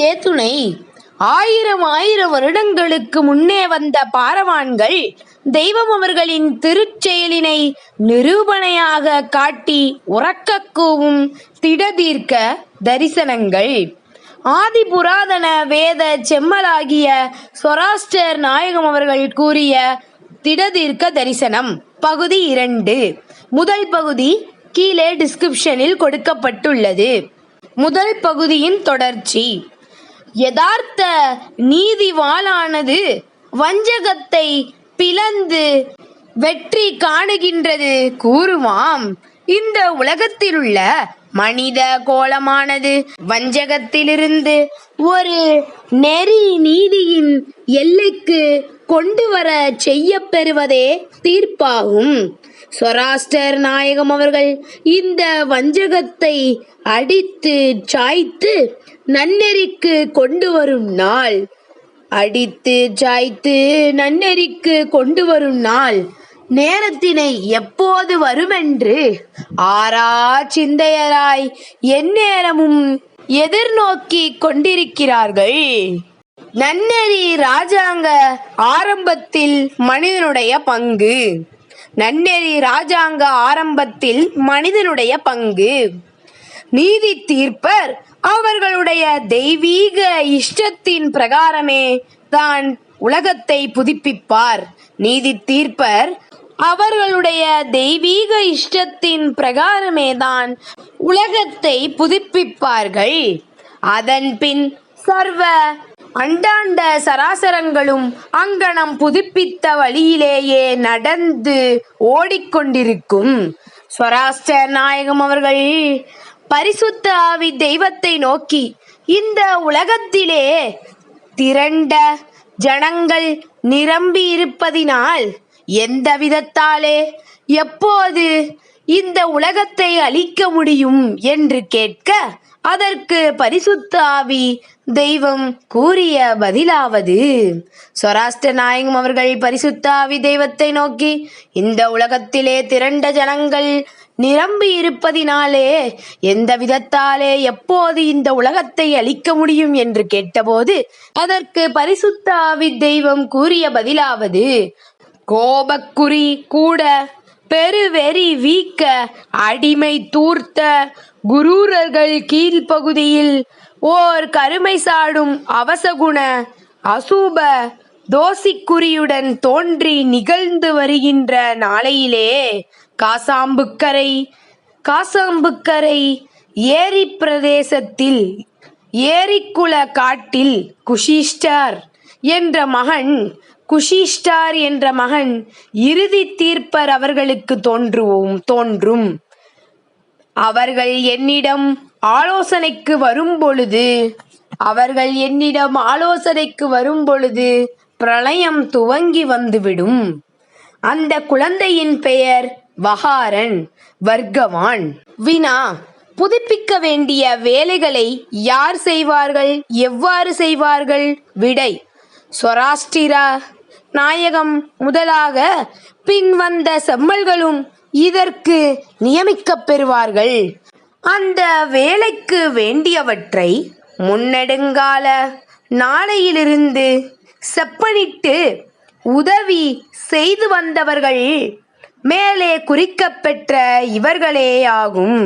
இதற்கே துணை. ஆயிரம் வருடங்களுக்கு முன்னே வந்த பாரவான்கள் தெய்வம் அவர்களின் திருச்செயலினை நிரூபணையாக காட்டி உறக்கக் கூவும் திடதீர்க்க தரிசனங்கள். ஆதி புராதன வேத செம்மலாகிய சொராஸ்டர் நாயகம் அவர்கள் கூறிய திடதீர்க்க தரிசனம் பகுதி 2. முதல் பகுதி கீழே டிஸ்கிரிப்ஷனில் கொடுக்கப்பட்டுள்ளது. முதல் பகுதியின் தொடர்ச்சி. யதார்த்த நீதி வாளானது வஞ்சகத்தை பிளந்து வெற்றி காணுகின்றது கூறுவாம். இந்த உலகத்திலுள்ள மனித கோலமானது வஞ்சகத்திலிருந்து ஒரு நெறி நீதியின் எல்லைக்கு கொண்டு வர செய்யப் பெறுவதே தீர்ப்பாகும். சொராஸ்டர் நாயகம் அவர்கள் இந்த வஞ்சகத்தை அடித்து சாய்த்து நன்னெறிக்கு கொண்டு வரும் நாள் நேரத்தினை எப்போது வருமென்று ஆறா சிந்தையராய் எந்நேரமும் எதிர்நோக்கி கொண்டிருக்கிறார்கள். நன்னெறி ராஜாங்க ஆரம்பத்தில் மனிதனுடைய பங்கு. நீதி தீர்ப்பர் அவர்களுடைய தெய்வீக இஷ்டத்தின் பிரகாரமே தான் உலகத்தை புதுப்பிப்பார். நீதி தீர்ப்பர் அவர்களுடைய தெய்வீக இஷ்டத்தின் பிரகாரமே தான் உலகத்தை புதுப்பிப்பார்கள். அதன் பின் சர்வ அண்டாண்ட சராசரங்களும் அங்கனம் புதுப்பித்த வழியிலேயே நடந்து ஓடிக்கொண்டிருக்கும். சொராஸ்டர் நாயகம் அவர்கள் பரிசுத்த ஆவி தெய்வத்தை நோக்கி, இந்த உலகத்திலே திரண்ட ஜனங்கள் நிரம்பி இருப்பதினால் எந்த விதத்தாலே எப்போது இந்த உலகத்தை அழிக்க முடியும் என்று கேட்க, அதற்கு பரிசுத்த ஆவி தெய்வம் கூறிய பதிலாவது. சொராஸ்டர் நாயகம் அவர்கள் பரிசுத்த ஆவி தெய்வத்தை நோக்கி, இந்த உலகத்திலே திரண்ட ஜனங்கள் நிரம்பி இருப்பதினாலே எந்த விதத்தாலே எப்போது இந்த உலகத்தை அழிக்க முடியும் என்று கேட்டபோது, அதற்கு பரிசுத்த ஆவி தெய்வம் கூறிய பதிலாவது. கோபக்குறி கூட பெருவெறி வீக்க அடிமை தூர்த்த குரூரர்கள் கீழ்ப்பகுதியில் ஓர் கருமை சாடும் அவசகுண அசூப தோசிக்குறியுடன் தோன்றி நிகழ்ந்து வருகின்ற நாளையிலே காசாம்புக்கரை ஏரி பிரதேசத்தில் ஏரிக்குல காட்டில் குஷிஷ்டார் என்ற மகன் இறுதி தீர்ப்பர் அவர்களுக்கு தோன்றும். அவர்கள் என்னிடம் ஆலோசனைக்கு வரும்பொழுது பிரளயம் துவங்கி வந்துவிடும். அந்த குழந்தையின் பெயர் வர்க்கவான். வினா: புதுப்பிக்க வேண்டிய வேலைகளை யார் செய்வார்கள், எவ்வாறு செய்வார்கள்? விடை: சொராஸ்டிர நாயகம் முதலாக பின் வந்த செம்மல்களும் இதற்கு நியமிக்கப் பெறுவார்கள். அந்த வேலைக்கு வேண்டியவற்றை முன்னெடுங்கால நாளையிலிருந்து செப்பனிட்டு உதவி செய்து வந்தவர்கள் மேலே குறிக்கப்பெற்ற இவர்களே ஆகும்.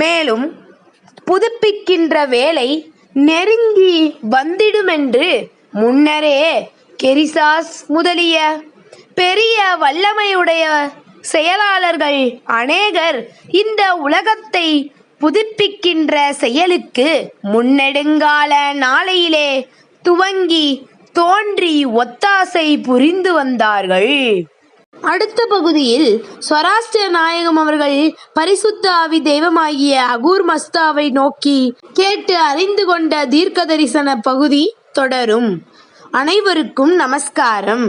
மேலும் புதுப்பிக்கின்ற வேலை நெருங்கி வந்திடுமென்று முன்னரே கெரிசாஸ் முதலிய பெரிய வல்லமையுடைய செயலாளர்கள் அநேகர் இந்த உலகத்தை புதுப்பிக்கின்ற செயலுக்கு முன்னெடுங்கால நாளையிலே துவங்கி தோன்றி ஒத்தாசை புரிந்து வந்தார்கள். அடுத்த பகுதியில் சொராஸ்டர் நாயகம் அவர்கள் பரிசுத்த ஆவி தெய்வமாகிய அகூர் மஸ்தாவை நோக்கி கேட்டு அறிந்து கொண்ட தீர்க்க தரிசன பகுதி தொடரும். அனைவருக்கும் நமஸ்காரம்.